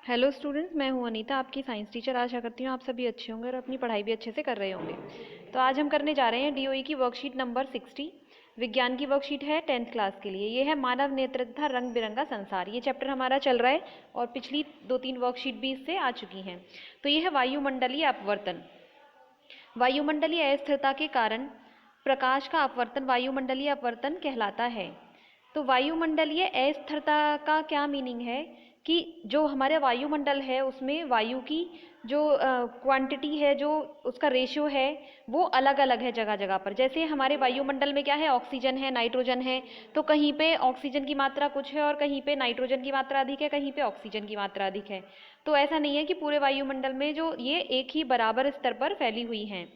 Hello students, मैं हूं अनीता, आपकी साइंस टीचर। आशा करती हूँ आप सभी अच्छे होंगे और अपनी पढ़ाई भी अच्छे से कर रहे होंगे। तो आज हम करने जा रहे हैं डीओई की वर्कशीट नंबर 60। विज्ञान की वर्कशीट है 10th क्लास के लिए। ये है मानव नेत्र तथा रंग बिरंगा संसार। ये चैप्टर हमारा चल रहा है और पिछली 2-3 वर्कशीट भी इससे आ चुकी हैं। तो ये है वायुमंडलीय अपवर्तन। वायुमंडलीय अस्थिरता के कारण प्रकाश का अपवर्तन वायुमंडलीय अपवर्तन कहलाता है। तो वायुमंडलीय अस्थिरता का क्या मीनिंग है कि जो हमारे वायुमंडल है उसमें वायु की जो क्वांटिटी है, जो उसका रेशियो है, वो अलग अलग है जगह जगह पर। जैसे हमारे वायुमंडल में क्या है, ऑक्सीजन है, नाइट्रोजन है। तो कहीं पे ऑक्सीजन की मात्रा कुछ है और कहीं पे नाइट्रोजन की मात्रा अधिक है, कहीं पे ऑक्सीजन की मात्रा अधिक है। तो ऐसा नहीं है कि पूरे वायुमंडल में जो ये एक ही बराबर स्तर पर फैली हुई हैं।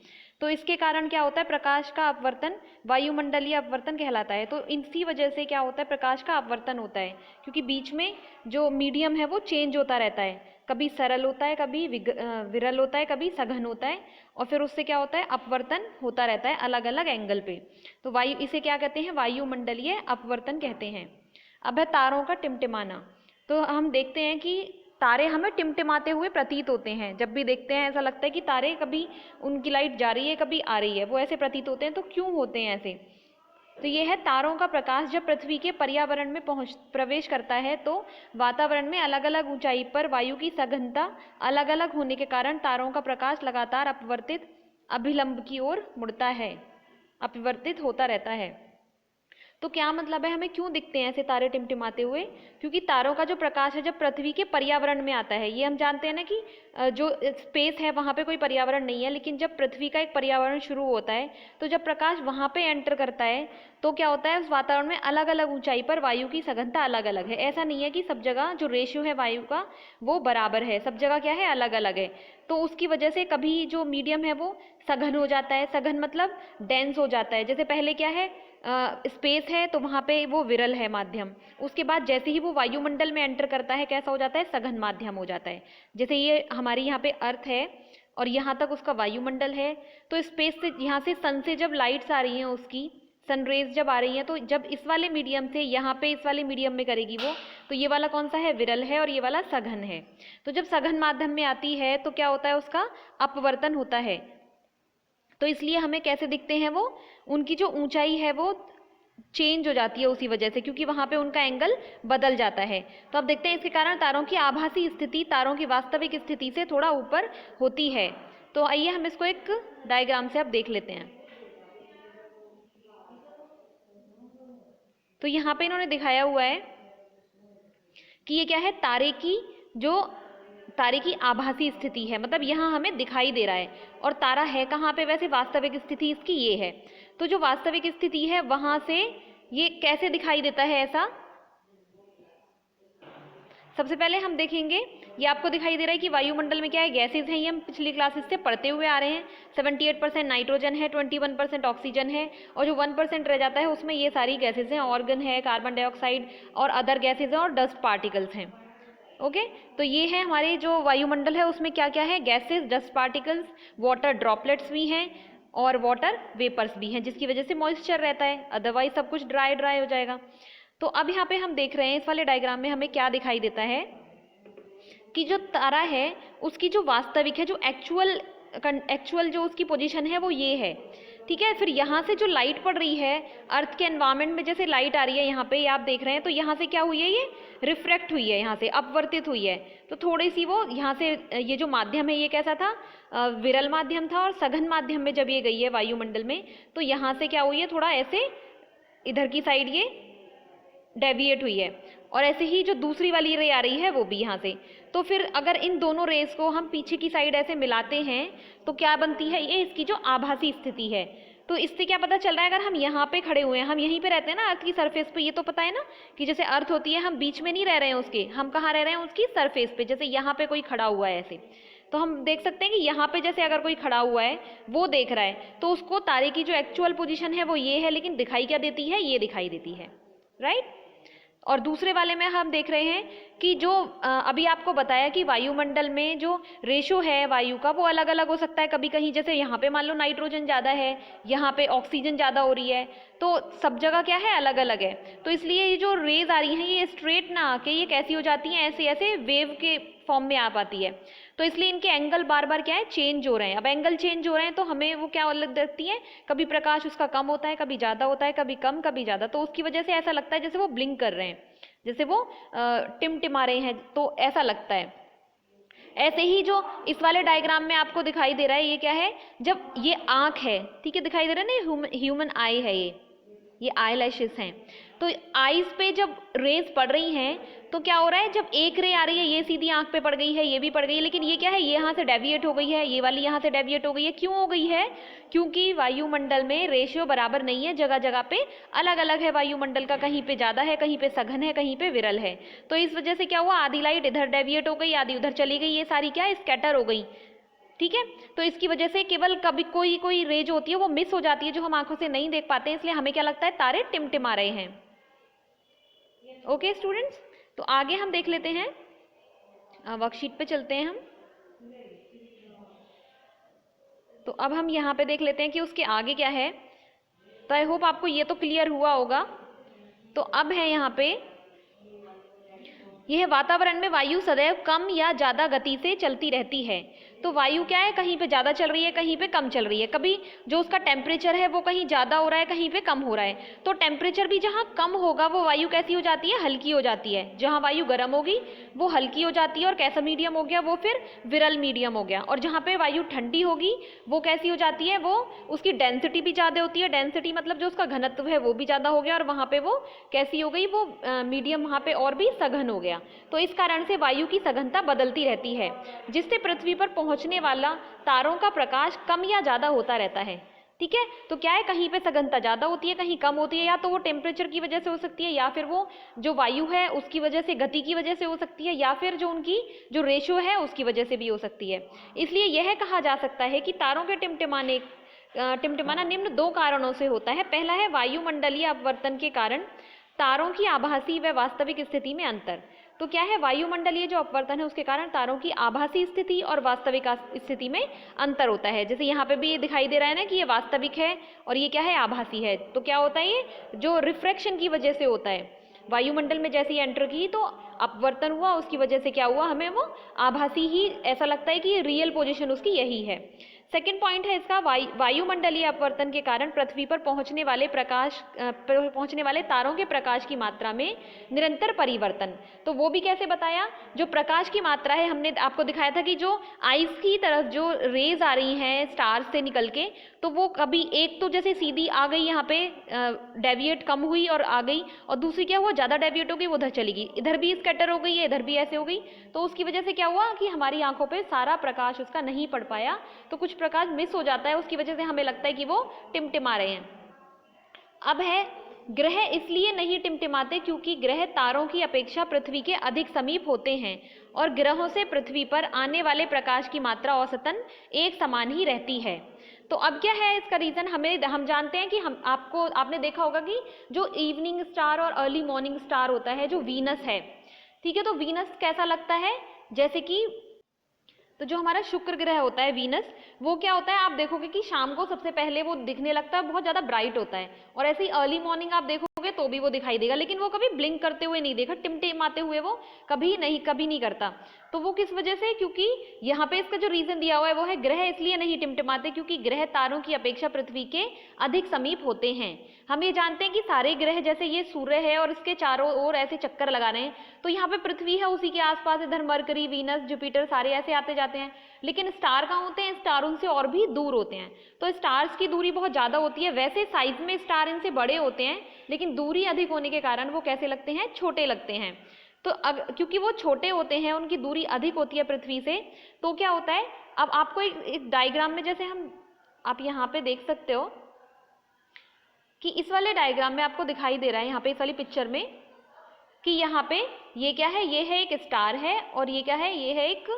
तो इसके कारण क्या होता है, प्रकाश का अपवर्तन वायुमंडलीय अपवर्तन कहलाता है। तो इसी वजह से क्या होता है, प्रकाश का अपवर्तन होता है, क्योंकि बीच में जो मीडियम है वो चेंज होता रहता है। कभी सरल होता है, कभी विरल होता है, कभी सघन होता है, और फिर उससे क्या होता है, अपवर्तन होता रहता है अलग अलग एंगल पे। तो वायु, इसे क्या कहते हैं, वायुमंडलीय अपवर्तन कहते हैं। अब है तारों का टिमटिमाना। तो हम देखते हैं कि तारे हमें टिमटिमाते हुए प्रतीत होते हैं। जब भी देखते हैं ऐसा लगता है कि तारे, कभी उनकी लाइट जा रही है, कभी आ रही है, वो ऐसे प्रतीत होते हैं। तो क्यों होते हैं ऐसे? तो ये है, तारों का प्रकाश जब पृथ्वी के पर्यावरण में प्रवेश करता है तो वातावरण में अलग अलग ऊंचाई पर वायु की सघनता अलग अलग होने के कारण तारों का प्रकाश लगातार अपवर्तित अभिलंब की ओर मुड़ता है, अपवर्तित होता रहता है। तो क्या मतलब है, हमें क्यों दिखते हैं ऐसे तारे टिमटिमाते हुए? क्योंकि तारों का जो प्रकाश है जब पृथ्वी के पर्यावरण में आता है, ये हम जानते हैं ना कि जो स्पेस है वहाँ पे कोई पर्यावरण नहीं है, लेकिन जब पृथ्वी का एक पर्यावरण शुरू होता है तो जब प्रकाश वहाँ पे एंटर करता है तो क्या होता है, उस वातावरण में अलग अलग ऊंचाई पर वायु की सघनता अलग अलग है। ऐसा नहीं है कि सब जगह जो रेशियो है वायु का वो बराबर है, सब जगह क्या है, अलग अलग है। तो उसकी वजह से कभी जो मीडियम है वो सघन हो जाता है। सघन मतलब डेंस हो जाता है। जैसे पहले क्या है, स्पेस है तो वहाँ पे वो विरल है, माध्यम। उसके बाद जैसे ही वो वायुमंडल में एंटर करता है, कैसा हो जाता है, सघन माध्यम हो जाता है। जैसे ये हमारी यहाँ पे अर्थ है और यहाँ तक उसका वायुमंडल है। तो स्पेस से, यहाँ से सन से जब लाइट्स आ रही हैं, उसकी सनरेज जब आ रही हैं, तो जब इस वाले मीडियम से यहाँ पे इस वाले मीडियम में करेगी वो, तो ये वाला कौन सा है, विरल है, और ये वाला सघन है। तो जब सघन माध्यम में आती है तो क्या होता है, उसका अपवर्तन होता है। तो इसलिए हमें कैसे दिखते हैं वो, उनकी जो ऊंचाई है वो चेंज हो जाती है उसी वजह से, क्योंकि वहां पे उनका एंगल बदल जाता है। तो अब देखते हैं इसके कारण तारों की आभासी स्थिति तारों की वास्तविक स्थिति से थोड़ा ऊपर होती है। तो आइए हम इसको एक डायग्राम से अब देख लेते हैं। तो यहाँ पे इन्होंने दिखाया हुआ है कि ये क्या है, तारे की आभासी स्थिति है, मतलब यहाँ हमें दिखाई दे रहा है। और तारा है कहाँ पे वैसे, वास्तविक स्थिति इसकी ये है। तो जो वास्तविक स्थिति है वहां से ये कैसे दिखाई देता है ऐसा, सबसे पहले हम देखेंगे। ये आपको दिखाई दे रहा है कि वायुमंडल में क्या है, गैसेज हैं। ये हम पिछली क्लासेस से पढ़ते हुए आ रहे हैं। 78% नाइट्रोजन है, 21% ऑक्सीजन है, और जो 1% रह जाता है उसमें ये सारी गैसेज हैं, ऑर्गन है, कार्बन डाइऑक्साइड और अदर गैसेज हैं, और डस्ट पार्टिकल्स हैं। ओके, तो ये है हमारे जो वायुमंडल है, उसमें क्या क्या है, gases, dust particles, water droplets भी हैं, और वाटर वेपर्स भी हैं, जिसकी वजह से मॉइस्चर रहता है, अदरवाइज सब कुछ ड्राई ड्राई हो जाएगा। तो अब यहाँ पे हम देख रहे हैं, इस वाले डायग्राम में हमें क्या दिखाई देता है कि जो तारा है उसकी जो वास्तविक है, जो एक्चुअल जो उसकी पोजीशन है वो ये है। ठीक है, फिर यहाँ से जो लाइट पड़ रही है अर्थ के एनवायरमेंट में, जैसे लाइट आ रही है यहाँ पे, ये आप देख रहे हैं, तो यहाँ से क्या हुई है, ये रिफ्रैक्ट हुई है, यहाँ से अपवर्तित हुई है। तो थोड़ी सी वो यहाँ से, ये जो माध्यम है ये कैसा था, विरल माध्यम था, और सघन माध्यम में जब ये गई है वायुमंडल में, तो यहाँ से क्या हुई है, थोड़ा ऐसे इधर की साइड ये डेविएट हुई है। और ऐसे ही जो दूसरी वाली रे आ रही है वो भी यहाँ से। तो फिर अगर इन दोनों रेस को हम पीछे की साइड ऐसे मिलाते हैं तो क्या बनती है, ये इसकी जो आभासी स्थिति है। तो इससे क्या पता चल रहा है, अगर हम यहाँ पे खड़े हुए हैं, हम यहीं पे रहते हैं ना अर्थ की सरफेस पे, ये तो पता है ना कि जैसे अर्थ होती है, हम बीच में नहीं रह रहे हैं उसके, हम कहाँ रह रहे हैं, उसकी सरफेस पे। जैसे यहाँ पे कोई खड़ा हुआ है ऐसे, तो हम देख सकते हैं कि यहाँ पे जैसे अगर कोई खड़ा हुआ है वो देख रहा है, तो उसको तारे की जो एक्चुअल पोजिशन है वो ये है, लेकिन दिखाई क्या देती है, ये दिखाई देती है, राइट। और दूसरे वाले में हम देख रहे हैं कि जो अभी आपको बताया कि वायुमंडल में जो रेशो है वायु का वो अलग अलग हो सकता है। कभी कहीं जैसे यहाँ पे मान लो नाइट्रोजन ज़्यादा है, यहाँ पे ऑक्सीजन ज़्यादा हो रही है, तो सब जगह क्या है, अलग अलग है। तो इसलिए ये जो रेज आ रही हैं ये स्ट्रेट ना आके ये कैसी हो जाती हैं, ऐसे ऐसे वेव के फॉर्म में आ पाती है। तो इसलिए इनके एंगल बार बार क्या है, चेंज हो रहे हैं। अब एंगल चेंज हो रहे हैं तो हमें वो क्या अलग दिखती है, कभी प्रकाश उसका कम होता है, कभी ज़्यादा होता है, कभी कम कभी ज़्यादा। तो उसकी वजह से ऐसा लगता है जैसे वो ब्लिंक कर रहे हैं, जैसे वो टिमटिमा रहे हैं, तो ऐसा लगता है। ऐसे ही जो इस वाले डायग्राम में आपको दिखाई दे रहा है, ये क्या है, जब ये आंख है, ठीक है, दिखाई दे रहा है ना, ह्यूमन आई है, ये आई लैशेस हैं। तो आईज पे जब रेज पड़ रही हैं तो क्या हो रहा है, जब एक रे आ रही है ये सीधी आंख पे पड़ गई है, ये भी पड़ गई है, लेकिन ये क्या है, ये यहाँ से डेविएट हो गई है, ये वाली यहाँ से डेविएट हो गई है। क्यों हो गई है, क्योंकि वायुमंडल में रेशियो बराबर नहीं है, जगह जगह पे अलग अलग है वायुमंडल का, कहीं पे ज़्यादा है, कहीं पे सघन है, कहीं पे विरल है। तो इस वजह से क्या हुआ, आधी लाइट इधर डेविएट हो गई, आधी उधर चली गई, ये सारी क्या है, स्कैटर हो गई। ठीक है, तो इसकी वजह से केवल कभी कोई कोई रे जो होती है वो मिस हो जाती है, जो हम आंखों से नहीं देख पाते हैं, इसलिए हमें क्या लगता है, तारे टिमटिमा रहे हैं। ओके स्टूडेंट्स, तो आगे हम देख लेते हैं, वर्कशीट पे चलते हैं हम। तो अब हम यहाँ पे देख लेते हैं कि उसके आगे क्या है। तो आई होप आपको ये तो क्लियर हुआ होगा। तो अब है यहाँ पे, यह वातावरण में वायु सदैव कम या ज़्यादा गति से चलती रहती है। तो वायु क्या है, कहीं पे ज़्यादा चल रही है, कहीं पे कम चल रही है। कभी जो उसका टेम्परेचर है वो कहीं ज़्यादा हो रहा है, कहीं पे कम हो रहा है। तो टेम्परेचर भी जहाँ कम होगा वो वायु कैसी हो जाती है, हल्की हो जाती है। जहाँ वायु गर्म होगी वो हल्की हो जाती है, और कैसा मीडियम हो गया, वो फिर विरल मीडियम हो गया। और जहाँ पे वायु ठंडी होगी वो कैसी हो जाती है, वो उसकी डेंसिटी भी ज़्यादा होती है। डेंसिटी मतलब जो उसका घनत्व है वो भी ज़्यादा हो गया, और वहाँ पे वो कैसी हो गई, वो मीडियम, वहाँ पे और भी सघन हो गया। तो इस कारण से वायु की सघनता बदलती रहती है, जिससे पृथ्वी पर पहुंचने वाला तारों का प्रकाश कम या ज्यादा होता रहता है। ठीक है, तो क्या है, कहीं पे सघनता ज्यादा होती है, कहीं कम होती है, या तो वो टेम्परेचर की वजह से हो सकती है, या फिर वो जो वायु है उसकी वजह से, गति की वजह से हो सकती है, या फिर जो उनकी जो रेशियो है उसकी वजह से भी हो सकती है। इसलिए यह कहा जा सकता है कि तारों के टिमटिमाना निम्न दो कारणों से होता है। पहला है वायुमंडलीय अपवर्तन के कारण तारों की आभासी व वास्तविक स्थिति में अंतर। तो क्या है, वायुमंडलीय जो अपवर्तन है उसके कारण तारों की आभासी स्थिति और वास्तविक स्थिति में अंतर होता है। जैसे यहाँ पे भी ये दिखाई दे रहा है ना कि ये वास्तविक है और ये क्या है, आभासी है। तो क्या होता है, ये जो रिफ्रैक्शन की वजह से होता है। वायुमंडल में जैसे ही एंटर की तो अपवर्तन हुआ, उसकी वजह से क्या हुआ, हमें वो आभासी ही ऐसा लगता है कि रियल पोजीशन उसकी यही है। सेकेंड पॉइंट है इसका, वायुमंडलीय अपवर्तन के कारण पृथ्वी पर पहुंचने वाले तारों के प्रकाश की मात्रा में निरंतर परिवर्तन। तो वो भी कैसे बताया, जो प्रकाश की मात्रा है, हमने आपको दिखाया था कि जो आइस की तरफ जो रेज आ रही हैं स्टार्स से निकल के, तो वो कभी एक तो जैसे सीधी आ गई, यहाँ पे डेविएट कम हुई और आ गई, और दूसरी क्या हुआ, ज़्यादा डेविएट हो गई, वो उधर चली गई, इधर भी स्कैटर हो गई है, इधर भी ऐसे हो गई। तो उसकी वजह से क्या हुआ कि हमारी आंखों पे सारा प्रकाश उसका नहीं पड़ पाया, तो कुछ प्रकाश मिस हो जाता है, उसकी वजह से हमें लगता है कि वो टिमटिमा रहे हैं। अब है, ग्रह इसलिए नहीं टिमटिमाते क्योंकि ग्रह तारों की अपेक्षा पृथ्वी के अधिक समीप होते हैं, और ग्रहों से पृथ्वी पर आने वाले प्रकाश की मात्रा औसतन एक समान ही रहती है। तो अब क्या है इसका रीज़न, हम जानते हैं कि आपने देखा होगा कि जो इवनिंग स्टार और अर्ली मॉर्निंग स्टार होता है, जो वीनस है, ठीक है, तो वीनस कैसा लगता है, जैसे कि तो जो हमारा शुक्र ग्रह होता है वीनस, वो क्या होता है, आप देखोगे कि शाम को सबसे पहले वो दिखने लगता है, बहुत ज़्यादा ब्राइट होता है, और ऐसे ही अर्ली मॉर्निंग आप देखोगे तो भी वो दिखाई देगा, लेकिन वो कभी ब्लिंक करते हुए नहीं देखा, टिमटिमाते हुए वो कभी नहीं करता। तो वो किस वजह से, क्योंकि यहाँ पे इसका जो रीज़न दिया हुआ है वो है, ग्रह इसलिए नहीं टिमटिमाते क्योंकि ग्रह तारों की अपेक्षा पृथ्वी के अधिक समीप होते हैं। हम ये जानते हैं कि सारे ग्रह, जैसे ये सूर्य है और इसके चारों ओर ऐसे चक्कर लगा रहे हैं, तो यहाँ पे पृथ्वी है, उसी के आसपास इधर मरकरी, वीनस, जुपिटर सारे ऐसे आते जाते हैं। लेकिन स्टार कहाँ होते हैं, स्टार उनसे और भी दूर होते हैं, तो स्टार्स की दूरी बहुत ज़्यादा होती है। वैसे साइज में स्टार इनसे बड़े होते हैं, लेकिन दूरी अधिक होने के कारण वो कैसे लगते हैं, छोटे लगते हैं। तो क्योंकि वो छोटे होते हैं, उनकी दूरी अधिक होती है पृथ्वी से, तो क्या होता है, अब आपको एक डायग्राम में, जैसे आप यहाँ पे देख सकते हो कि इस वाले डायग्राम में आपको दिखाई दे रहा है, यहाँ पे इस वाली पिक्चर में, कि यहाँ पे ये क्या है, ये है एक स्टार है, और ये क्या है, ये है एक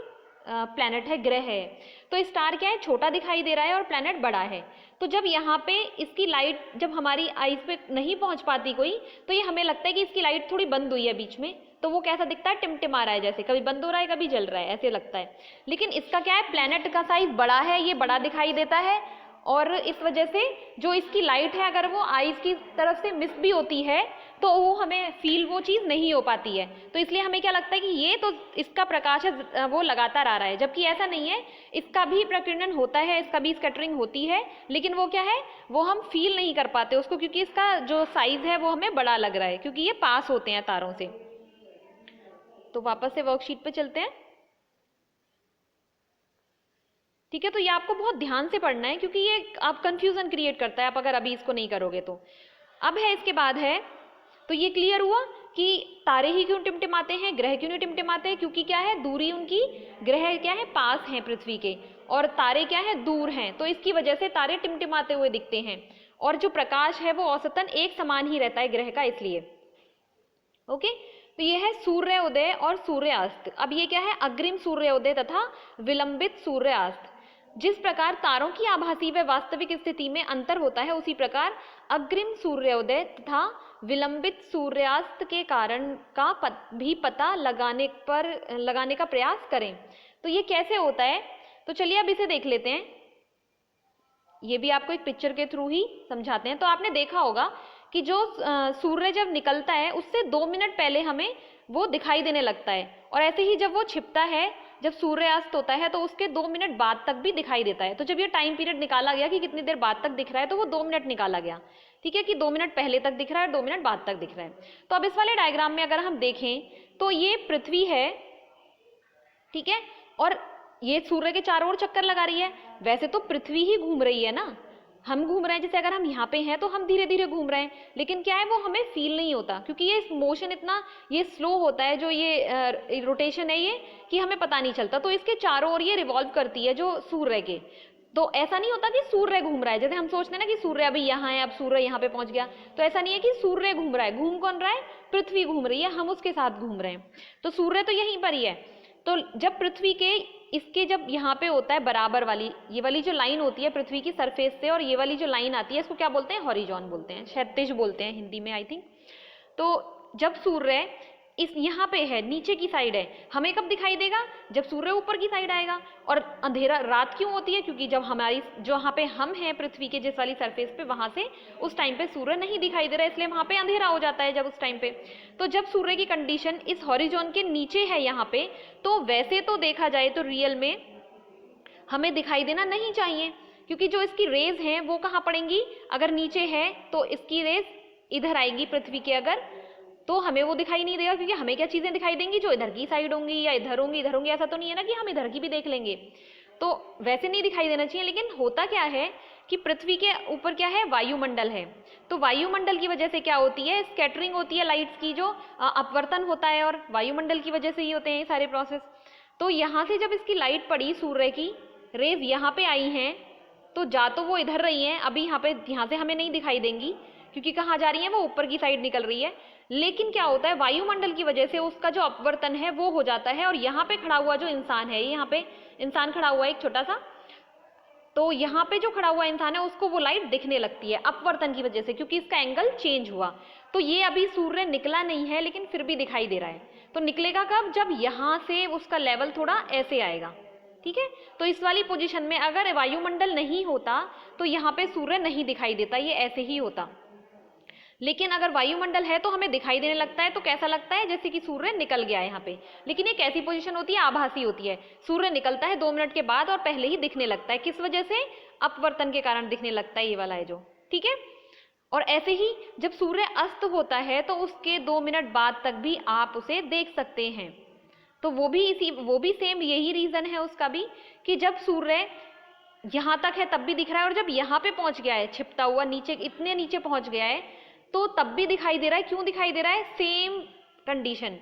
प्लैनेट है, ग्रह है। तो स्टार क्या है, छोटा दिखाई दे रहा है और प्लैनेट बड़ा है। तो जब यहाँ पे इसकी लाइट जब हमारी आईज पे नहीं पहुंच पाती कोई, तो ये हमें लगता है कि इसकी लाइट थोड़ी बंद हुई है बीच में, तो वो कैसा दिखता है, टिमटिमा रहा है, जैसे कभी बंद हो रहा है कभी जल रहा है, ऐसे लगता है। लेकिन इसका क्या है, प्लैनेट का साइज बड़ा है, ये बड़ा दिखाई देता है, और इस वजह से जो इसकी लाइट है अगर वो आईज की तरफ से मिस भी होती है तो वो हमें फील वो चीज़ नहीं हो पाती है। तो इसलिए हमें क्या लगता है कि ये तो इसका प्रकाश है वो लगातार आ रहा है, जबकि ऐसा नहीं है, इसका भी प्रकीर्णन होता है, इसका भी स्कैटरिंग होती है, लेकिन वो क्या है, वो हम फील नहीं कर पाते उसको, क्योंकि इसका जो साइज है वो हमें बड़ा लग रहा है, क्योंकि ये पास होते हैं तारों से। तो वापस से वर्कशीट पे चलते हैं। ठीक है, तो ये आपको बहुत ध्यान से पढ़ना है, क्योंकि ये आप कंफ्यूजन क्रिएट करता है आप अगर अभी इसको नहीं करोगे तो। अब है इसके बाद है, तो ये क्लियर हुआ कि तारे ही क्यों टिमटिमाते हैं, ग्रह क्यों नहीं टिमटिमाते, क्योंकि क्या है, दूरी उनकी, ग्रह क्या है, पास हैं पृथ्वी के, और तारे क्या है, दूर हैं, तो इसकी वजह से तारे टिमटिमाते हुए दिखते हैं, और जो प्रकाश है वो औसतन एक समान ही रहता है ग्रह का, इसलिए। ओके, तो ये है सूर्योदय और सूर्यास्त। अब ये क्या है, अग्रिम सूर्योदय तथा विलंबित सूर्यास्त। जिस प्रकार तारों की आभासी व वास्तविक स्थिति में अंतर होता है, उसी प्रकार अग्रिम सूर्योदय तथा विलंबित सूर्यास्त के कारण का भी पता लगाने का प्रयास करें। तो ये कैसे होता है, तो चलिए अब इसे देख लेते हैं। ये भी आपको एक पिक्चर के थ्रू ही समझाते हैं। तो आपने देखा होगा कि जो सूर्य जब निकलता है उससे 2 मिनट पहले हमें वो दिखाई देने लगता है, और ऐसे ही जब वो छिपता है, जब सूर्यास्त होता है तो उसके 2 मिनट बाद तक भी दिखाई देता है। तो जब ये टाइम पीरियड निकाला गया कि कितनी देर बाद तक दिख रहा है, तो वो 2 मिनट निकाला गया, ठीक है, कि 2 मिनट पहले तक दिख रहा है और 2 मिनट बाद तक दिख रहा है। तो अब इस वाले डायग्राम में अगर हम देखें तो ये पृथ्वी है, ठीक है, और ये सूर्य के चारों ओर चक्कर लगा रही है। वैसे तो पृथ्वी ही घूम रही है ना, हम घूम रहे हैं, जैसे अगर हम यहाँ पे हैं तो हम धीरे धीरे घूम रहे हैं, लेकिन क्या है, वो हमें फील नहीं होता, क्योंकि ये मोशन इतना ये स्लो होता है, जो ये रोटेशन है ये, कि हमें पता नहीं चलता। तो इसके चारों ओर ये रिवॉल्व करती है जो सूर्य के। तो ऐसा नहीं होता कि सूर्य घूम रहा है, जैसे हम सोचते हैं ना कि सूर्य अभी यहाँ है, अब सूर्य यहाँ पे पहुंच गया, तो ऐसा नहीं है कि सूर्य घूम रहा है। घूम कौन रहा है, पृथ्वी घूम रही है, हम उसके साथ घूम रहे हैं। तो सूर्य तो यहीं पर ही है। तो जब पृथ्वी के इसके जब यहाँ पे होता है बराबर वाली, ये वाली जो लाइन होती है पृथ्वी की सरफेस से, और ये वाली जो लाइन आती है, इसको क्या बोलते हैं, हॉरिजॉन बोलते हैं, क्षैतिज बोलते हैं हिंदी में आई थिंक। तो जब सूर्य इस यहाँ पे है, नीचे की साइड है, हमें कब दिखाई देगा, जब सूर्य ऊपर की साइड आएगा। और अंधेरा रात क्यों होती है, क्योंकि जब हमारी जो यहाँ पे हम हैं पृथ्वी के जिस वाली सरफेस पे, वहां से उस टाइम पे सूर्य नहीं दिखाई दे रहा है, इसलिए वहां पे अंधेरा हो जाता है जब उस टाइम पे। तो जब सूर्य की कंडीशन इस हॉरिजॉन के नीचे है यहाँ पे, तो वैसे तो देखा जाए तो रियल में हमें दिखाई देना नहीं चाहिए, क्योंकि जो इसकी रेज हैं वो कहाँ पड़ेंगी, अगर नीचे है तो इसकी रेज इधर आएगी पृथ्वी के, अगर तो हमें वो दिखाई नहीं देगा, क्योंकि हमें क्या चीजें दिखाई देंगी, जो इधर की साइड होंगी या इधर होंगी, इधर होंगी। ऐसा तो नहीं है ना कि हम इधर की भी देख लेंगे, तो वैसे नहीं दिखाई देना चाहिए। लेकिन होता क्या है कि पृथ्वी के ऊपर क्या है, वायुमंडल है। तो वायुमंडल की वजह से क्या होती है, स्कैटरिंग होती है लाइट्स की, जो अपवर्तन होता है, और वायुमंडल की वजह से ही होते हैं ये सारे प्रोसेस। तो यहाँ से जब इसकी लाइट पड़ी, सूर्य की रेज यहाँ पे आई हैं, तो जा तो वो इधर रही हैं, अभी यहाँ से हमें नहीं दिखाई देंगी, क्योंकि कहाँ जा रही है, वो ऊपर की साइड निकल रही है। लेकिन क्या होता है, वायुमंडल की वजह से उसका जो अपवर्तन है वो हो जाता है, और यहाँ पे खड़ा हुआ जो इंसान है, यहाँ पे इंसान खड़ा हुआ है एक छोटा सा, तो यहाँ पे जो खड़ा हुआ इंसान है उसको वो लाइट दिखने लगती है अपवर्तन की वजह से, क्योंकि इसका एंगल चेंज हुआ। तो ये अभी सूर्य निकला नहीं है, लेकिन फिर भी दिखाई दे रहा है। तो निकलेगा कब, जब यहाँ से उसका लेवल थोड़ा ऐसे आएगा, ठीक है। तो इस वाली पोजीशन में अगर वायुमंडल नहीं होता तो यहाँ पे सूर्य नहीं दिखाई देता, ये ऐसे ही होता। लेकिन अगर वायुमंडल है तो हमें दिखाई देने लगता है, तो कैसा लगता है, जैसे कि सूर्य निकल गया है यहाँ पे। लेकिन ये कैसी पोजीशन होती है, आभासी होती है। सूर्य निकलता है 2 मिनट के बाद और पहले ही दिखने लगता है, किस वजह से, अपवर्तन के कारण दिखने लगता है, ये वाला है जो, ठीक है। और ऐसे ही जब सूर्य अस्त होता है तो उसके 2 मिनट बाद तक भी आप उसे देख सकते हैं। तो वो भी सेम यही रीजन है उसका भी, कि जब सूर्य यहाँ तक है तब भी दिख रहा है, और जब यहाँ पे पहुंच गया है छिपता हुआ, नीचे इतने नीचे पहुंच गया है, तो तब भी दिखाई दे रहा है। क्यों दिखाई दे रहा है, सेम कंडीशन,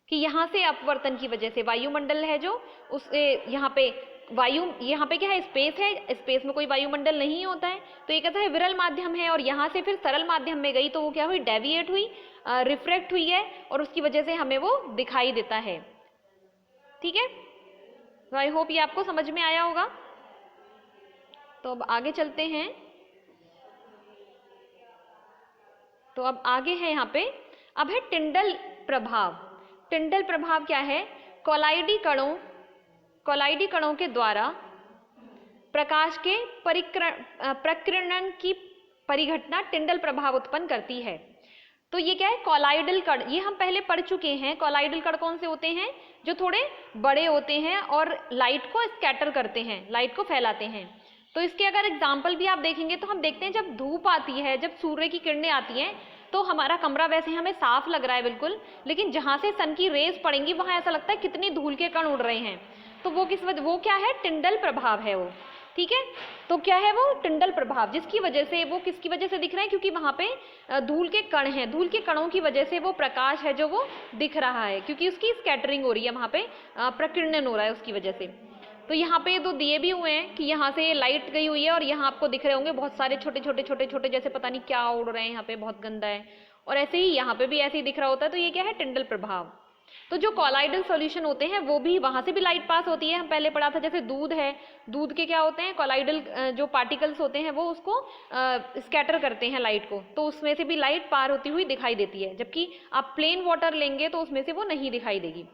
कि यहाँ से अपवर्तन की वजह से वायुमंडल है जो, उससे यहाँ पे यहाँ पे क्या है, स्पेस है, स्पेस में कोई वायुमंडल नहीं होता है, तो ये कहता है विरल माध्यम है, और यहाँ से फिर सरल माध्यम में गई, तो वो क्या हुई, डेविएट हुई, रिफ्रैक्ट हुई है, और उसकी वजह से हमें वो दिखाई देता है, ठीक है। तो आई होप ये आपको समझ में आया होगा। तो अब आगे चलते हैं। तो अब आगे है यहाँ पे, अब है टिंडल प्रभाव। टिंडल प्रभाव क्या है? कोलाइडी कणों के द्वारा प्रकाश के प्रकीर्णन की परिघटना टिंडल प्रभाव उत्पन्न करती है। तो ये क्या है? कॉलाइडल कण, ये हम पहले पढ़ चुके हैं। कॉलाइडल कण कौन से होते हैं? जो थोड़े बड़े होते हैं और लाइट को स्कैटर करते हैं, लाइट को फैलाते हैं। तो इसके अगर एग्जाम्पल भी आप देखेंगे तो हम देखते हैं जब धूप आती है, जब सूर्य की किरणें आती हैं, तो हमारा कमरा वैसे हमें साफ लग रहा है बिल्कुल, लेकिन जहाँ से सन की रेज पड़ेंगी वहाँ ऐसा लगता है कितनी धूल के कण उड़ रहे हैं। तो वो क्या है? टिंडल प्रभाव है वो। ठीक है, तो क्या है वो? टिंडल प्रभाव, जिसकी वजह से वो किसकी वजह से दिख रहे हैं? क्योंकि वहां पे धूल के कण हैं, धूल के कणों की वजह से वो प्रकाश है जो वो दिख रहा है, क्योंकि उसकी स्कैटरिंग हो रही है, वहां पे प्रकीर्णन हो रहा है उसकी वजह से। तो यहाँ पे दो दिए भी हुए हैं कि यहाँ से लाइट गई हुई है और यहाँ आपको दिख रहे होंगे बहुत सारे छोटे छोटे जैसे पता नहीं क्या उड़ रहे हैं, यहाँ पे बहुत गंदा है, और ऐसे ही यहाँ पे भी ऐसे ही दिख रहा होता है। तो ये क्या है? टिंडल प्रभाव। तो जो कॉलाइडल सॉल्यूशन होते हैं वो भी, वहां से भी लाइट पास होती है। हम पहले पढ़ा था, जैसे दूध है, दूध के क्या होते हैं? कॉलाइडल जो पार्टिकल्स होते हैं वो उसको स्कैटर करते हैं लाइट को, तो उसमें से भी लाइट पार होती हुई दिखाई देती है। जबकि आप प्लेन वाटर लेंगे तो उसमें से वो नहीं दिखाई देगी।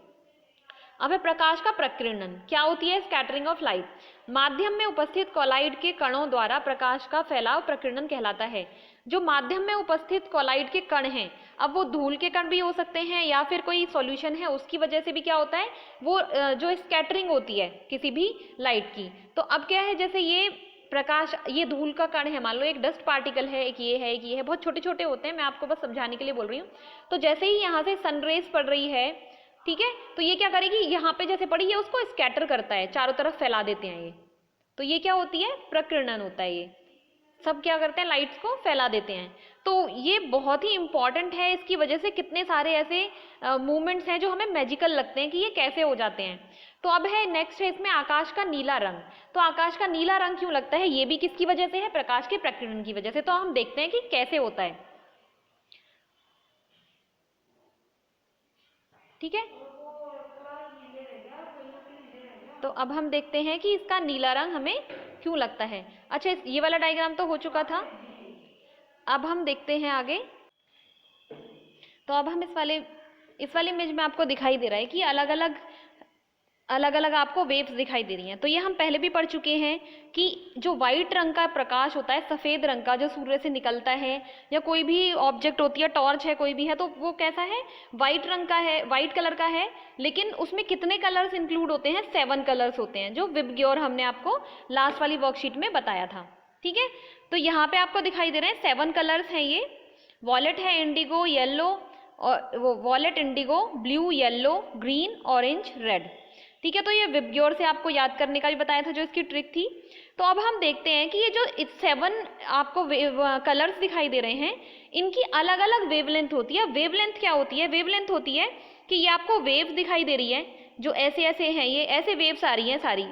अब है प्रकाश का प्रकीर्णन। क्या होती है? Scattering of light. माध्यम में उपस्थित कॉलाइड के कणों द्वारा प्रकाश का फैलाव प्रकीर्णन कहलाता है। जो माध्यम में उपस्थित कॉलाइड के कण हैं, अब वो धूल के कण भी हो सकते हैं या फिर कोई सॉल्यूशन है उसकी वजह से भी क्या होता है? वो जो स्कैटरिंग होती है किसी भी लाइट की। तो अब क्या है? जैसे ये प्रकाश, ये धूल का कण है, मान लो एक डस्ट पार्टिकल है, एक ये है, एक ये है, बहुत छोटे छोटे होते हैं, मैं आपको बस समझाने के लिए बोल रही हूँ। तो जैसे ही यहाँ से सनरेज पड़ रही है, ठीक है, तो ये क्या करेगी? यहाँ पे जैसे पड़ी है उसको स्कैटर करता है, चारों तरफ फैला देते हैं ये। तो ये क्या होती है? प्रकीर्णन होता है। ये सब क्या करते हैं? लाइट्स को फैला देते हैं। तो ये बहुत ही इंपॉर्टेंट है, इसकी वजह से कितने सारे ऐसे मूवमेंट्स हैं जो हमें मैजिकल लगते हैं कि ये कैसे हो जाते हैं। तो अब है नेक्स्ट है इसमें आकाश का नीला रंग। तो आकाश का नीला रंग क्यों लगता है? ये भी किसकी वजह से है? प्रकाश के प्रकीर्णन की वजह से। तो हम देखते हैं कि कैसे होता है। ठीक है, तो अब हम देखते हैं कि इसका नीला रंग हमें क्यों लगता है। अच्छा, ये वाला डायग्राम तो हो चुका था, अब हम देखते हैं आगे। तो अब हम इस वाले इमेज में आपको दिखाई दे रहा है कि अलग अलग आपको वेव्स दिखाई दे रही हैं। तो ये हम पहले भी पढ़ चुके हैं कि जो वाइट रंग का प्रकाश होता है, सफ़ेद रंग का, जो सूर्य से निकलता है, या कोई भी ऑब्जेक्ट होती है, टॉर्च है, कोई भी है, तो वो कैसा है? वाइट रंग का है, वाइट कलर का है। लेकिन उसमें कितने कलर्स इंक्लूड होते हैं? 7 कलर्स होते हैं, जो विबग्योर हमने आपको लास्ट वाली वर्कशीट में बताया था। ठीक है, तो यहाँ पे आपको दिखाई दे रहे हैं 7 कलर्स हैं ये। वॉलेट है, इंडिगो, येलो, और वो wallet, Indigo, blue, yellow, green, orange, red. ठीक है, तो ये विबग्योर से आपको याद करने का भी बताया था, जो इसकी ट्रिक थी। तो अब हम देखते हैं कि ये जो 7 आपको कलर्स दिखाई दे रहे हैं, इनकी अलग अलग वेवलेंथ होती है। वेवलेंथ क्या होती है? वेवलेंथ होती है कि ये आपको वेव दिखाई दे रही है, जो ऐसे ऐसे हैं, ये ऐसे वेव्स आ रही हैं सारी।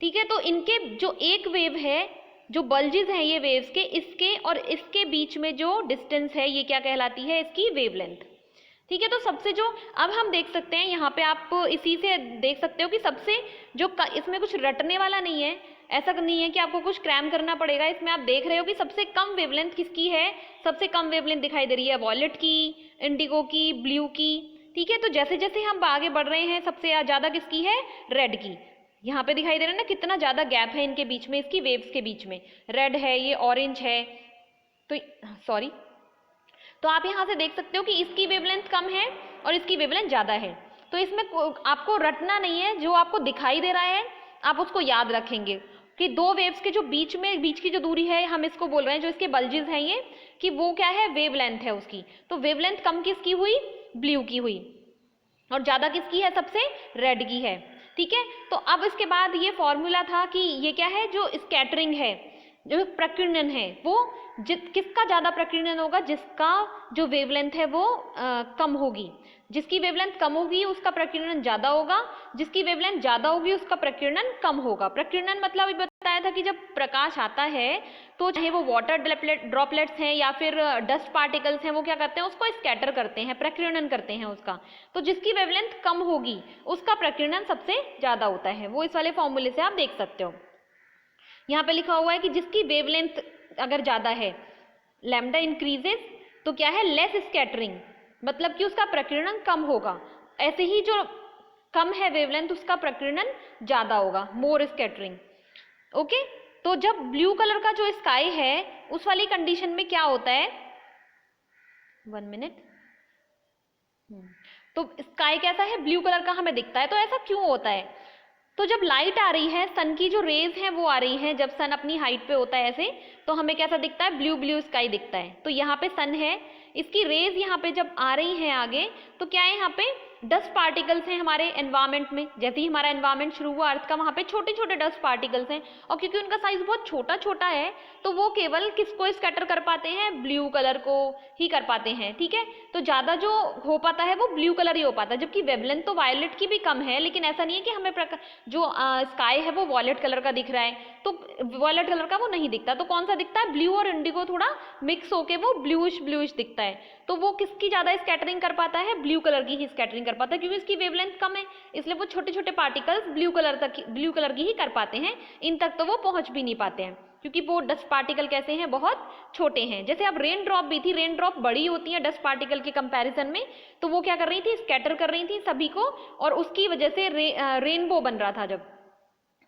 ठीक है, तो इनके जो एक वेव है, जो बल्जेस हैं ये वेव्स के, इसके और इसके बीच में जो डिस्टेंस है, ये क्या कहलाती है? इसकी वेवलेंथ। ठीक है, तो सबसे जो अब हम देख सकते हैं यहाँ पे, आप इसी से देख सकते हो कि सबसे जो इसमें कुछ रटने वाला नहीं है, ऐसा नहीं है कि आपको कुछ क्रैम करना पड़ेगा। इसमें आप देख रहे हो कि सबसे कम वेवलेंथ किसकी है? सबसे कम वेवलेंथ दिखाई दे रही है वॉलेट की, इंडिगो की, ब्लू की। ठीक है, तो जैसे जैसे हम आगे बढ़ रहे हैं, सबसे ज़्यादा किसकी है? रेड की। यहाँ पे दिखाई दे रहा है ना कितना ज़्यादा गैप है इनके बीच में, इसकी वेव्स के बीच में। रेड है, ये ऑरेंज है, तो सॉरी, तो आप यहाँ से देख सकते हो कि इसकी वेवलेंथ कम है और इसकी वेवलेंथ ज़्यादा है। तो इसमें आपको रटना नहीं है, जो आपको दिखाई दे रहा है आप उसको याद रखेंगे कि दो वेव्स के जो बीच की जो दूरी है, हम इसको बोल रहे हैं, जो इसके बल्जेस हैं ये, कि वो क्या है? वेवलेंथ है उसकी। तो वेवलेंथ कम किसकी हुई? ब्लू की हुई, और ज़्यादा किसकी है? सबसे रेड की है। ठीक है, तो अब इसके बाद ये फॉर्मूला था कि ये क्या है? जो स्कैटरिंग है, जो प्रकीर्णन है, वो किसका ज़्यादा प्रकीर्णन होगा? जिसका जो वेवलेंथ है वो कम होगी। जिसकी वेवलेंथ कम होगी उसका प्रकीर्णन ज़्यादा होगा, जिसकी वेवलेंथ ज़्यादा होगी उसका प्रकीर्णन कम होगा। प्रकीर्णन मतलब बताया था कि जब प्रकाश आता है तो चाहे वो वाटर ड्रॉपलेट्स हैं या फिर डस्ट पार्टिकल्स हैं, वो क्या करते हैं, उसको स्कैटर करते हैं, प्रकीर्णन करते हैं उसका। तो जिसकी वेवलेंथ कम होगी उसका प्रकीर्णन सबसे ज्यादा होता है। वो इस वाले फॉर्मूले से आप देख सकते हो। यहाँ पे लिखा हुआ है कि जिसकी वेवलेंथ अगर ज्यादा है, लैम्डा इंक्रीजेस, तो क्या है, लेस स्कैटरिंग, मतलब कि उसका प्रकीर्णन कम होगा। ऐसे ही जो कम है वेवलेंथ उसका प्रकीर्णन ज्यादा होगा, मोर स्कैटरिंग। ओके, तो जब ब्लू कलर का जो स्काई है उस वाली कंडीशन में क्या होता है, 1 मिनट, तो स्काई कैसा है, ब्लू कलर का हमें दिखता है। तो ऐसा क्यों होता है, तो जब लाइट आ रही है, सन की जो रेज है वो आ रही है, जब सन अपनी हाइट पे होता है ऐसे, तो हमें कैसा दिखता है, ब्लू ब्लू स्काई दिखता है। तो यहाँ पे सन है, इसकी रेज यहाँ पे जब आ रही है आगे, तो क्या है, यहाँ पे डस्ट पार्टिकल्स हैं हमारे एनवायरमेंट में। जैसे ही हमारा एनवायरमेंट शुरू हुआ अर्थ का, वहाँ पे छोटे छोटे डस्ट पार्टिकल्स हैं, और क्योंकि उनका साइज बहुत छोटा छोटा है तो वो केवल किसको स्कैटर कर पाते हैं, ब्लू कलर को ही कर पाते हैं। ठीक है, तो ज़्यादा जो हो पाता है वो ब्लू कलर ही हो पाता है, जबकि वेवलेंथ तो वायलेट की भी कम है, लेकिन ऐसा नहीं है कि हमें जो स्काई है वो वॉयलेट कलर का दिख रहा है, तो वॉयलेट कलर का वो नहीं दिखता। तो कौन सा दिखता है, ब्लू और इंडिगो थोड़ा मिक्स होके वो ब्लूइश ब्लूइश दिखता है। तो वो किसकी ज्यादा स्कैटरिंग कर पाता है, ब्लू कलर की ही स्कैटरिंग कर पाता है, क्योंकि इसकी वेवलेंथ कम है, इसलिए वो छोटे छोटे पार्टिकल्स ब्लू कलर की ही कर पाते हैं। इन तक तो वो पहुंच भी नहीं पाते हैं, क्योंकि वो डस्ट पार्टिकल कैसे हैं, बहुत छोटे हैं। जैसे अब रेन ड्रॉप भी थी, रेन ड्रॉप बड़ी होती है डस्ट पार्टिकल के कंपैरिजन में, तो वो क्या कर रही थी, स्कैटर कर रही थी सभी को, और उसकी वजह से रेनबो बन रहा था जब,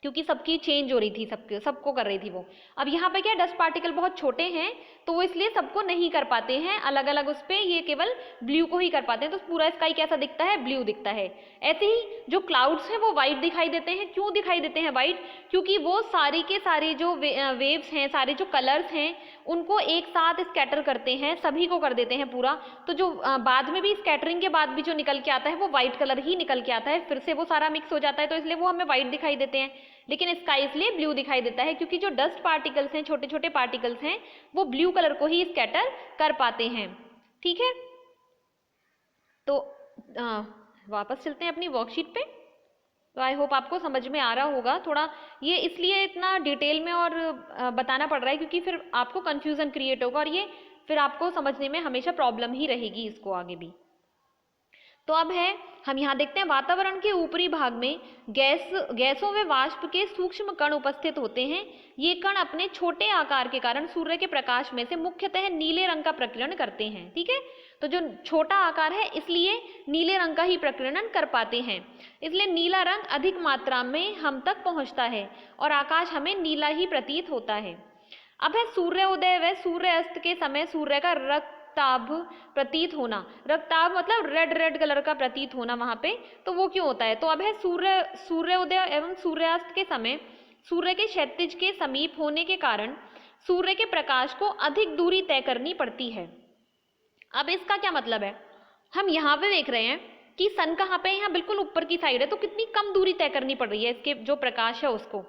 क्योंकि सबकी चेंज हो रही थी, सबको कर रही थी वो। अब यहाँ पे क्या, डस्ट पार्टिकल बहुत छोटे हैं तो वो इसलिए सबको नहीं कर पाते हैं अलग अलग उस पे, ये केवल ब्लू को ही कर पाते हैं। तो पूरा स्काई कैसा दिखता है, ब्लू दिखता है। ऐसे ही जो क्लाउड्स हैं वो वाइट दिखाई देते हैं। क्यों दिखाई देते हैं वाइट, क्योंकि वो सारी के सारी जो वेव्स हैं, सारे जो कलर्स हैं, उनको एक साथ स्कैटर करते हैं, सभी को कर देते हैं पूरा। तो जो बाद में भी स्कैटरिंग के बाद भी जो निकल के आता है वो वाइट कलर ही निकल के आता है, फिर से वो सारा मिक्स हो जाता है, तो इसलिए वो हमें वाइट दिखाई देते हैं। लेकिन स्काई इसलिए ब्लू दिखाई देता है क्योंकि जो डस्ट पार्टिकल्स हैं, छोटे छोटे पार्टिकल्स हैं, वो ब्लू कलर को ही स्कैटर कर पाते हैं। ठीक है, तो वापस चलते हैं अपनी वर्कशीट पे। तो आई होप आपको समझ में आ रहा होगा। थोड़ा ये इसलिए इतना डिटेल में और बताना पड़ रहा है क्योंकि फिर आपको कंफ्यूजन क्रिएट होगा, और ये फिर आपको समझने में हमेशा प्रॉब्लम ही रहेगी इसको आगे भी। तो अब है, हम यहाँ देखते हैं वातावरण के ऊपरी भाग में गैसों व वाष्प के सूक्ष्म कण उपस्थित होते हैं। ये कण अपने छोटे आकार के कारण सूर्य के प्रकाश में से मुख्यतः नीले रंग का प्रकीर्णन करते हैं। ठीक है, तो जो छोटा आकार है इसलिए नीले रंग का ही प्रकीर्णन कर पाते हैं, इसलिए नीला रंग अधिक मात्रा में हम तक पहुंचता है और आकाश हमें नीला ही प्रतीत होता है। अब है सूर्योदय व सूर्यास्त के समय सूर्य का रक्ताभ प्रतीत होना। रक्ताभ मतलब रेड रेड कलर का प्रतीत होना वहां पे, तो वो क्यों होता है, तो अब है सूर्योदय एवं सूर्यास्त के समय सूर्य के क्षैतिज के समीप होने के कारण सूर्य के प्रकाश को अधिक दूरी तय करनी पड़ती है। अब इसका क्या मतलब है, हम यहाँ पे देख रहे हैं कि सन कहाँ पे है, यहाँ बिल्कुल ऊपर की साइड है, तो कितनी कम दूरी तय करनी पड़ रही है इसके जो प्रकाश है उसको।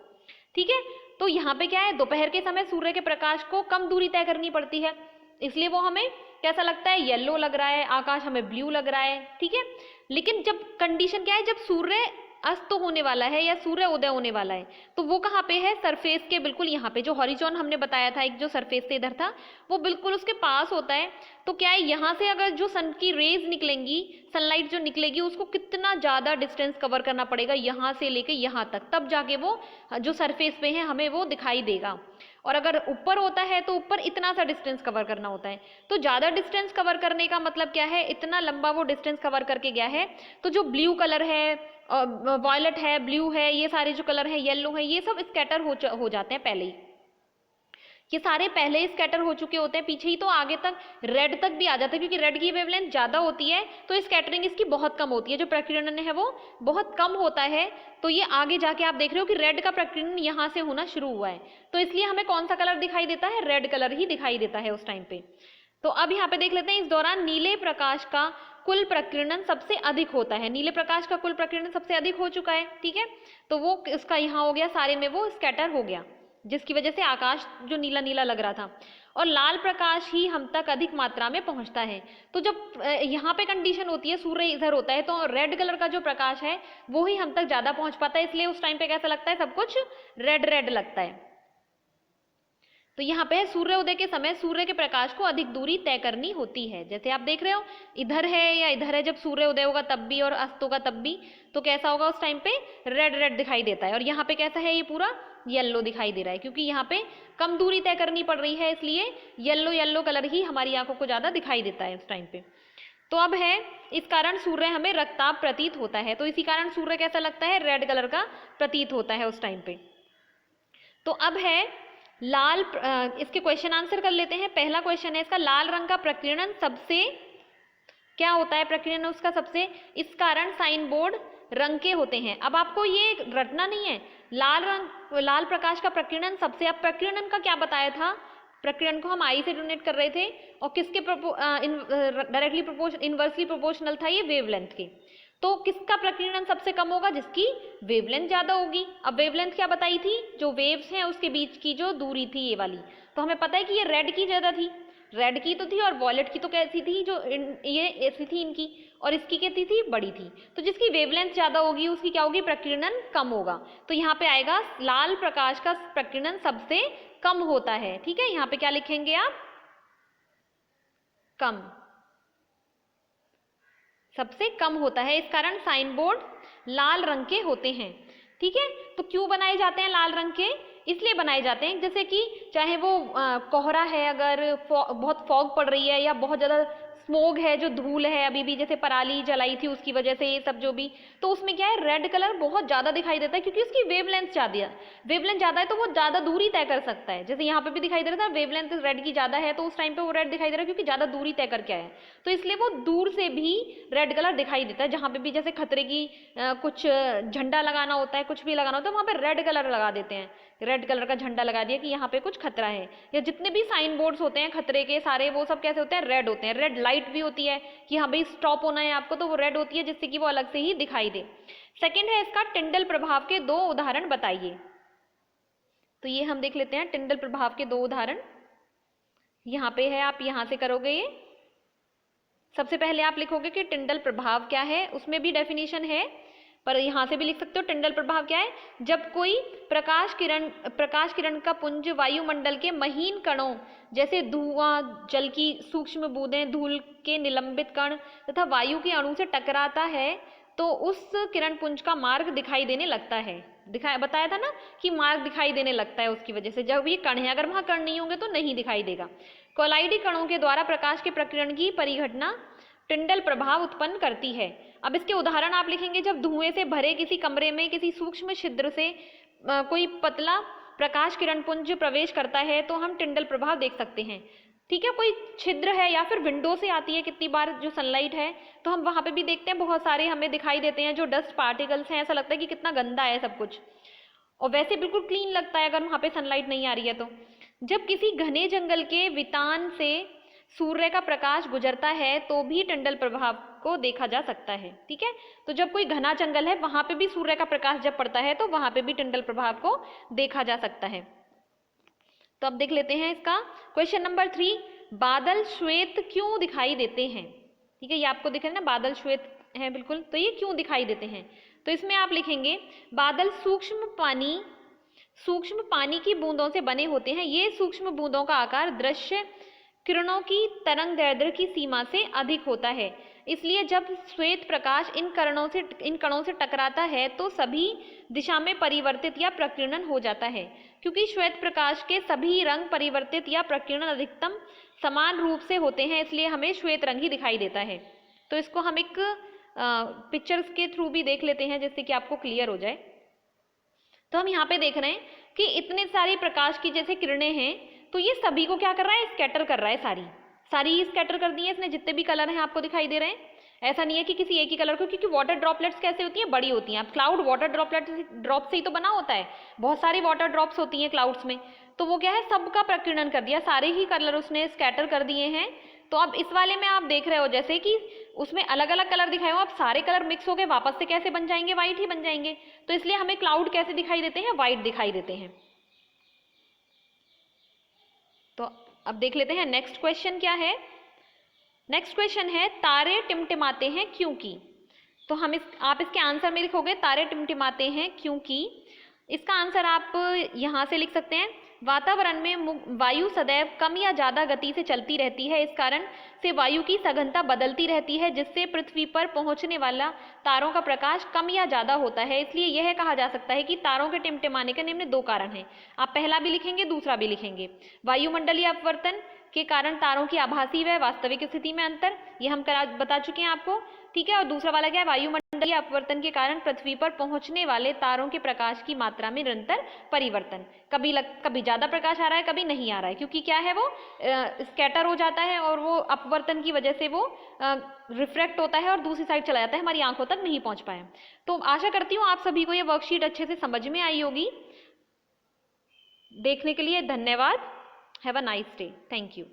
ठीक है, तो यहाँ पे क्या है, दोपहर के समय सूर्य के प्रकाश को कम दूरी तय करनी पड़ती है, इसलिए वो हमें कैसा लगता है, येलो लग रहा है, आकाश हमें ब्लू लग रहा है। ठीक है, लेकिन जब कंडीशन क्या है, जब सूर्य अस्त होने वाला है या सूर्य उदय होने वाला है, तो वो कहाँ पे है, सरफेस के बिल्कुल यहाँ पे, जो हॉरिजॉन हमने बताया था एक जो सरफेस से इधर था, वो बिल्कुल उसके पास होता है। तो क्या है, यहाँ से अगर जो सन की रेज निकलेंगी, सनलाइट जो निकलेगी, उसको कितना ज़्यादा डिस्टेंस कवर करना पड़ेगा यहाँ से लेके यहाँ तक, तब जाके वो जो सरफेस पे है हमें वो दिखाई देगा। और अगर ऊपर होता है तो ऊपर इतना सा डिस्टेंस कवर करना होता है। तो ज़्यादा डिस्टेंस कवर करने का मतलब क्या है, इतना लंबा वो डिस्टेंस कवर करके गया है, तो जो ब्लू कलर है, वॉयलेट है, ब्लू है, ये सारे जो कलर है, येलो है, ये सब स्कैटर हो जाते हैं पहले ही, ये सारे पहले ही स्कैटर हो चुके होते हैं पीछे ही, तो आगे तक रेड तक भी आ जाता है, क्योंकि रेड की वेवलेंथ ज़्यादा होती है तो स्कैटरिंग इसकी बहुत कम होती है, जो प्रकीर्णन है वो बहुत कम होता है। तो ये आगे जाके आप देख रहे हो कि रेड का प्रकीर्णन यहाँ से होना शुरू हुआ है, तो इसलिए हमें कौन सा कलर दिखाई देता है, रेड कलर ही दिखाई देता है उस टाइम पे। तो अब यहाँ पे देख लेते हैं, इस दौरान नीले प्रकाश का कुल प्रकीर्णन सबसे अधिक होता है, नीले प्रकाश का कुल प्रकीर्णन सबसे अधिक हो चुका है। ठीक है, तो वो इसका यहाँ हो गया, सारे में वो स्कैटर हो गया। जिसकी वजह से आकाश जो नीला नीला लग रहा था, और लाल प्रकाश ही हम तक अधिक मात्रा में पहुंचता है। तो जब यहाँ पे कंडीशन होती है, सूर्य इधर होता है, तो रेड कलर का जो प्रकाश है वो ही हम तक ज्यादा पहुंच पाता है, इसलिए उस टाइम पे कैसा लगता है, सब कुछ रेड रेड लगता है। तो यहाँ पे सूर्योदय के समय सूर्य के प्रकाश को अधिक दूरी तय करनी होती है। जैसे आप देख रहे हो इधर है या इधर है, जब सूर्योदय होगा तब भी और अस्त होगा तब भी, तो कैसा होगा उस टाइम पे रेड रेड दिखाई देता है। और यहाँ पे कैसा है, ये पूरा येलो दिखाई दे रहा है, क्योंकि यहाँ पे कम दूरी तय करनी पड़ रही है, इसलिए येलो येलो कलर ही हमारी आंखों को ज्यादा दिखाई देता है उस टाइम पे। तो अब है, इस कारण सूर्य हमें रक्ताभ प्रतीत होता है, तो इसी कारण सूर्य कैसा लगता है, रेड कलर का प्रतीत होता है उस टाइम पे। तो अब है लाल, इसके क्वेश्चन आंसर कर लेते हैं। पहला क्वेश्चन है इसका, लाल रंग का प्रकीर्णन सबसे क्या होता है, प्रकीर्णन उसका सबसे, इस कारण साइन बोर्ड रंग के होते हैं। अब आपको ये रटना नहीं है, लाल प्रकाश का प्रकीर्णन सबसे, अब प्रकीर्णन का क्या बताया था, प्रकीर्णन को हम आई से डोनेट कर रहे थे, और किसके डायरेक्टली इनवर्सली प्रोपोर्शनल था ये वेवलेंथ के। तो किसका प्रकीर्णन सबसे कम होगा, जिसकी वेवलेंथ ज्यादा होगी। अब वेवलेंथ क्या बताई थी, जो वेव्स हैं उसके बीच की जो दूरी थी ये वाली, तो हमें पता है कि ये रेड की ज्यादा थी, रेड की तो थी, और वॉयलेट की तो कैसी थी, जो ये ऐसी थी इनकी, और इसकी कैसी थी, बड़ी थी। तो जिसकी वेवलेंथ ज्यादा होगी उसकी क्या होगी, प्रकीर्णन कम होगा। तो यहाँ पे आएगा लाल प्रकाश का प्रकीर्णन सबसे कम होता है। ठीक है, यहाँ पे क्या लिखेंगे आप, कम, सबसे कम होता है, इस कारण साइन बोर्ड लाल रंग के होते हैं। ठीक है, तो क्यों बनाए जाते हैं लाल रंग के, इसलिए बनाए जाते हैं, जैसे कि चाहे वो कोहरा है, अगर बहुत फॉग पड़ रही है, या बहुत ज्यादा स्मोग है, जो धूल है, अभी भी जैसे पराली जलाई थी उसकी वजह से ये सब जो भी, तो उसमें क्या है, रेड कलर बहुत ज्यादा दिखाई देता है, क्योंकि उसकी वेवलेंथ ज्यादा है, तो वो ज्यादा दूरी तय कर सकता है। जैसे यहाँ पे भी दिखाई दे रहा था, वेवलेंथ रेड की ज्यादा है, तो उस टाइम पे वो रेड दिखाई दे रहा है, क्योंकि ज्यादा दूरी तय करके आया है, तो इसलिए वो दूर से भी रेड कलर दिखाई देता है। जहाँ पे भी जैसे खतरे की कुछ झंडा लगाना होता है, कुछ भी लगाना होता है, वहां पे रेड कलर लगा देते हैं, रेड कलर का झंडा लगा दिया कि यहाँ पे कुछ खतरा है। या जितने भी साइन बोर्ड्स होते हैं खतरे के सारे, वो सब कैसे होते हैं, रेड होते हैं। रेड लाइट भी होती है कि हाँ भाई स्टॉप होना है आपको, तो वो रेड होती है, जिससे कि वो अलग से ही दिखाई दे। सेकंड है इसका, टिंडल प्रभाव के 2 उदाहरण बताइए। तो ये हम देख लेते हैं, टिंडल प्रभाव के 2 उदाहरण यहाँ पे है, आप यहाँ से करोगे। ये सबसे पहले आप लिखोगे कि टिंडल प्रभाव क्या है, उसमें भी डेफिनेशन है, पर यहाँ से भी लिख सकते हो। टिंडल प्रभाव क्या है, जब कोई प्रकाश किरण का पुंज वायुमंडल के महीन कणों जैसे धुआं, जल की सूक्ष्म बूंदें, धूल के निलंबित कण तथा वायु के अणु से टकराता है, तो उस किरण पुंज का मार्ग दिखाई देने लगता है। बताया था ना कि मार्ग दिखाई देने लगता है उसकी वजह से, जब ये कण है, अगर वहां कण नहीं होंगे तो नहीं दिखाई देगा। कोलाइडी कणों के द्वारा प्रकाश के प्रकीर्णन की परिघटना टिंडल प्रभाव उत्पन्न करती है। अब इसके उदाहरण आप लिखेंगे, जब धुएं से भरे किसी कमरे में किसी सूक्ष्म छिद्र से कोई पतला प्रकाश किरण पुंज प्रवेश करता है, तो हम टिंडल प्रभाव देख सकते हैं। ठीक है, कोई छिद्र है या फिर विंडो से आती है कितनी बार जो सनलाइट है, तो हम वहां पे भी देखते हैं, बहुत सारे हमें दिखाई देते हैं जो डस्ट पार्टिकल्स हैं, ऐसा लगता है कि कितना गंदा है सब कुछ, और वैसे बिल्कुल क्लीन लगता है अगर वहां पे सनलाइट नहीं आ रही है तो। जब किसी घने जंगल के वितान से सूर्य का प्रकाश गुजरता है तो भी टिंडल प्रभाव को देखा जा सकता है। ठीक है, तो जब कोई घना जंगल है वहां पे भी सूर्य का प्रकाश जब पड़ता है तो वहां पे भी टिंडल प्रभाव को देखा जा सकता है। तो अब देख लेते हैं इसका क्वेश्चन नंबर 3, बादल श्वेत क्यों दिखाई देते हैं। ठीक है, ये आपको दिख रहा है ना, बादल श्वेत है बिल्कुल, तो ये क्यों दिखाई देते हैं, तो इसमें आप लिखेंगे, बादल सूक्ष्म पानी की बूंदों से बने होते हैं। ये सूक्ष्म बूंदों का आकार दृश्य किरणों की तरंग दैर्ध्य की सीमा से अधिक होता है, इसलिए जब श्वेत प्रकाश इन कणों से टकराता है तो सभी दिशा में परिवर्तित या प्रकीर्णन हो जाता है। क्योंकि श्वेत प्रकाश के सभी रंग परिवर्तित या प्रकीर्णन अधिकतम समान रूप से होते हैं, इसलिए हमें श्वेत रंग ही दिखाई देता है। तो इसको हम एक पिक्चर्स के थ्रू भी देख लेते हैं, जिससे कि आपको क्लियर हो जाए। तो हम यहाँ पे देख रहे हैं कि इतने सारी प्रकाश की जैसे किरणें हैं, तो ये सभी को क्या कर रहा है, स्कैटर कर रहा है, सारी स्कैटर कर दी है इसने, जितने भी कलर हैं आपको दिखाई दे रहे हैं। ऐसा नहीं है कि किसी एक ही कलर को, क्योंकि वाटर ड्रॉपलेट्स कैसे होती हैं, बड़ी होती हैं। अब क्लाउड वाटर ड्रॉप से ही तो बना होता है, बहुत सारी वाटर ड्रॉप्स होती हैं क्लाउड्स में, तो वो क्या है, सबका प्रकीर्णन कर दिया, सारे ही कलर उसने स्कैटर कर दिए हैं। तो अब इस वाले में आप देख रहे हो जैसे कि उसमें अलग अलग कलर दिखाए हो, अब सारे कलर मिक्स हो गए, वापस से कैसे बन जाएंगे, व्हाइट ही बन जाएंगे। तो इसलिए हमें क्लाउड कैसे दिखाई देते हैं, व्हाइट दिखाई देते हैं। तो अब देख लेते हैं नेक्स्ट क्वेश्चन क्या है। नेक्स्ट क्वेश्चन है तारे टिमटिमाते हैं क्योंकि। तो आप इसके आंसर में लिखोगे तारे टिमटिमाते हैं क्योंकि। इसका आंसर आप यहाँ से लिख सकते हैं, वातावरण में वायु सदैव कम या ज्यादा गति से चलती रहती है, इस कारण से वायु की सघनता बदलती रहती है, जिससे पृथ्वी पर पहुंचने वाला तारों का प्रकाश कम या ज्यादा होता है। इसलिए यह कहा जा सकता है कि तारों के टिमटिमाने के निम्न दो कारण हैं। आप पहला भी लिखेंगे, दूसरा भी लिखेंगे। वायुमंडलीय अपवर्तन के कारण तारों की आभासी व वास्तविक स्थिति में अंतर, ये हम बता चुके हैं आपको, ठीक है। और दूसरा वाला क्या है, वायुमंडलीय अपवर्तन के कारण पृथ्वी पर पहुंचने वाले तारों के प्रकाश की मात्रा में निरंतर परिवर्तन। कभी ज्यादा प्रकाश आ रहा है, कभी नहीं आ रहा है, क्योंकि क्या है वो स्कैटर हो जाता है और वो अपवर्तन की वजह से वो रिफ्रैक्ट होता है और दूसरी साइड चला जाता है, हमारी आंखों तक नहीं पहुंच पाया। तो आशा करती हूँ आप सभी को ये वर्कशीट अच्छे से समझ में आई होगी। देखने के लिए धन्यवाद। Have a nice day. Thank you.